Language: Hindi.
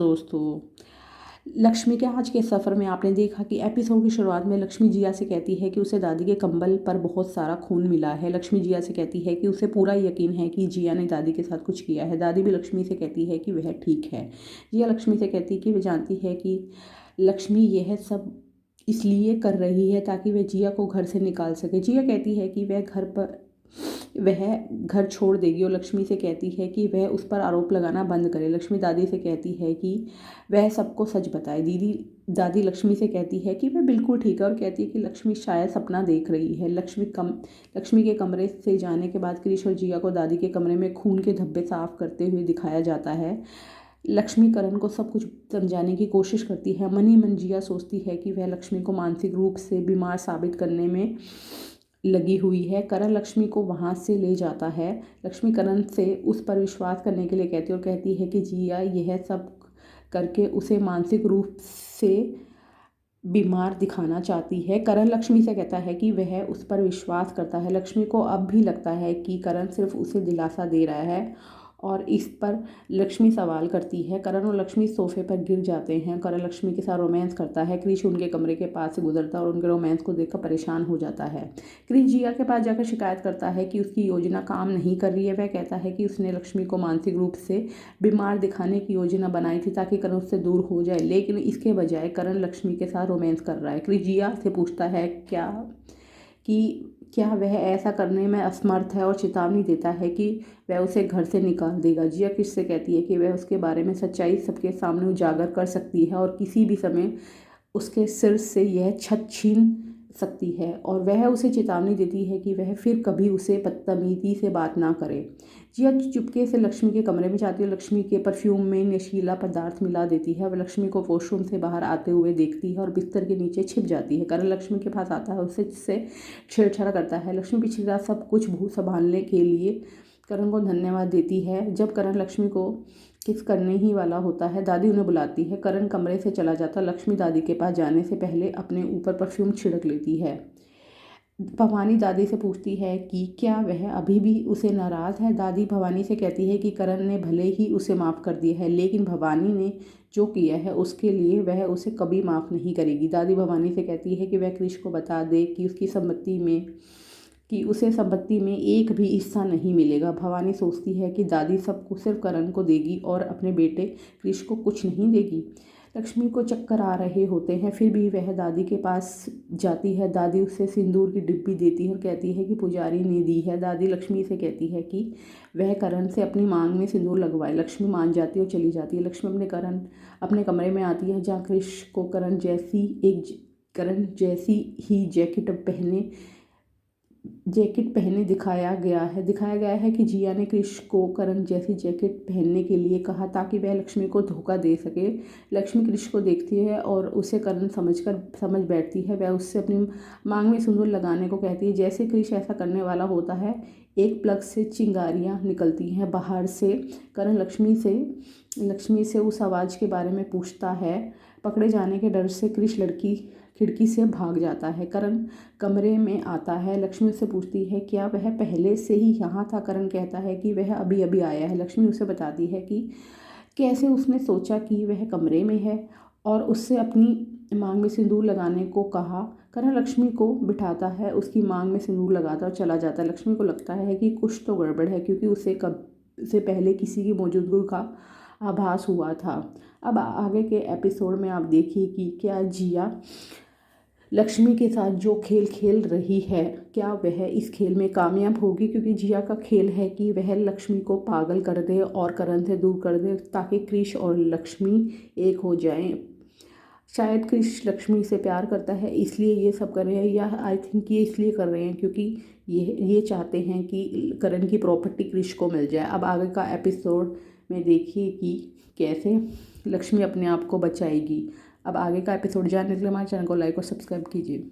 दोस्तों, लक्ष्मी के आज के सफ़र में आपने देखा कि एपिसोड की शुरुआत में लक्ष्मी जिया से कहती है कि उसे दादी के कंबल पर बहुत सारा खून मिला है। लक्ष्मी जिया से कहती है कि उसे पूरा यकीन है कि जिया ने दादी के साथ कुछ किया है। दादी भी लक्ष्मी से कहती है कि वह ठीक है। जिया लक्ष्मी से कहती है कि वह जानती है कि लक्ष्मी यह सब इसलिए कर रही है ताकि वह जिया को घर से निकाल सके। जिया कहती है कि वह घर छोड़ देगी और लक्ष्मी से कहती है कि वह उस पर आरोप लगाना बंद करे। लक्ष्मी दादी से कहती है कि वह सबको सच बताए। दादी लक्ष्मी से कहती है कि वह बिल्कुल ठीक है और कहती है कि लक्ष्मी शायद सपना देख रही है। लक्ष्मी के कमरे से जाने के बाद क्रिश और जिया को दादी के कमरे में खून के धब्बे साफ करते हुए दिखाया जाता है। लक्ष्मी करण को सब कुछ समझाने की कोशिश करती है। मन ही मन जिया सोचती है कि वह लक्ष्मी को मानसिक रूप से बीमार साबित करने में लगी हुई है। करण लक्ष्मी को वहाँ से ले जाता है। लक्ष्मी करण से उस पर विश्वास करने के लिए कहती है और कहती है कि जिया यह सब करके उसे मानसिक रूप से बीमार दिखाना चाहती है। करण लक्ष्मी से कहता है कि वह उस पर विश्वास करता है। लक्ष्मी को अब भी लगता है कि करण सिर्फ उसे दिलासा दे रहा है और इस पर लक्ष्मी सवाल करती है। करण और लक्ष्मी सोफे पर गिर जाते हैं। करण लक्ष्मी के साथ रोमांस करता है। क्रिश उनके कमरे के पास से गुजरता है और उनके रोमांस को देखकर परेशान हो जाता है। क्रिश जिया के पास जाकर शिकायत करता है कि उसकी योजना काम नहीं कर रही है। वह कहता है कि उसने लक्ष्मी को मानसिक रूप से बीमार दिखाने की योजना बनाई थी ताकि करण उससे दूर हो जाए, लेकिन इसके बजाय करण लक्ष्मी के साथ रोमांस कर रहा है। क्रिश जिया से पूछता है क्या वह ऐसा करने में असमर्थ है और चेतावनी देता है कि वह उसे घर से निकाल देगा। जिया क्रिश से कहती है कि वह उसके बारे में सच्चाई सबके सामने उजागर कर सकती है और किसी भी समय उसके सिर से यह छत छीन सकती है और वह उसे चेतावनी देती है कि वह फिर कभी उसे बदतमीजी से बात ना करे। जिया चुपके से लक्ष्मी के कमरे में जाती है। लक्ष्मी के परफ्यूम में नशीला पदार्थ मिला देती है। वह लक्ष्मी को वॉशरूम से बाहर आते हुए देखती है और बिस्तर के नीचे छिप जाती है। करण लक्ष्मी के पास आता है, उससे छेड़छाड़ करता है। लक्ष्मी पिछली रात सब कुछ संभालने के लिए करण को धन्यवाद देती है। जब करण लक्ष्मी को किस करने ही वाला होता है, दादी उन्हें बुलाती है। करण कमरे से चला जाता। लक्ष्मी दादी के पास जाने से पहले अपने ऊपर परफ्यूम छिड़क लेती है। भवानी दादी से पूछती है कि क्या वह अभी भी उसे नाराज़ है। दादी भवानी से कहती है कि करण ने भले ही उसे माफ़ कर दिया है, लेकिन भवानी ने जो किया है उसके लिए वह उसे कभी माफ़ नहीं करेगी। दादी भवानी से कहती है कि वह क्रिश को बता दे कि उसे संपत्ति में एक भी हिस्सा नहीं मिलेगा। भवानी सोचती है कि दादी सब कुछ सिर्फ करण को देगी और अपने बेटे क्रिश को कुछ नहीं देगी। लक्ष्मी को चक्कर आ रहे होते हैं, फिर भी वह दादी के पास जाती है। दादी उसे सिंदूर की डिब्बी देती है और कहती है कि पुजारी ने दी है। दादी लक्ष्मी से कहती है कि वह करण से अपनी मांग में सिंदूर लगवाए। लक्ष्मी मान जाती है और चली जाती है। लक्ष्मी अपने कमरे में आती है जहाँ क्रिश को करण जैसी ही जैकेट पहने दिखाया गया है कि जिया ने क्रिश को करण जैसी जैकेट पहनने के लिए कहा ताकि वह लक्ष्मी को धोखा दे सके। लक्ष्मी क्रिश को देखती है और उसे करण समझ बैठती है। वह उससे अपनी मांग में सिंदूर लगाने को कहती है। जैसे क्रिश ऐसा करने वाला होता है, एक प्लग से चिंगारियाँ निकलती हैं बाहर से। करण लक्ष्मी से उस आवाज़ के बारे में पूछता है। पकड़े जाने के डर से क्रिश खिड़की से भाग जाता है। करण कमरे में आता है। लक्ष्मी उससे पूछती है क्या वह पहले से ही यहाँ था। करण कहता है कि वह अभी अभी आया है। लक्ष्मी उसे बताती है कि कैसे उसने सोचा कि वह कमरे में है और उससे अपनी मांग में सिंदूर लगाने को कहा। करण लक्ष्मी को बिठाता है, उसकी मांग में सिंदूर लगाता और चला जाता है। लक्ष्मी को लगता है कि कुछ तो गड़बड़ है क्योंकि उसे से पहले किसी की मौजूदगी का आभास हुआ था। अब आगे के एपिसोड में आप देखिए कि क्या जिया लक्ष्मी के साथ जो खेल खेल रही है, क्या वह इस खेल में कामयाब होगी, क्योंकि जिया का खेल है कि वह लक्ष्मी को पागल कर दे और करण से दूर कर दे ताकि क्रिश और लक्ष्मी एक हो जाएं। शायद क्रिश लक्ष्मी से प्यार करता है इसलिए ये सब कर रहे हैं, या आई थिंक ये इसलिए कर रहे हैं क्योंकि ये चाहते हैं कि करण की प्रॉपर्टी क्रिश को मिल जाए। अब आगे का एपिसोड में देखिए कि कैसे लक्ष्मी अपने आप को बचाएगी। अब आगे का एपिसोड जानने के लिए हमारे चैनल को लाइक और सब्सक्राइब कीजिए।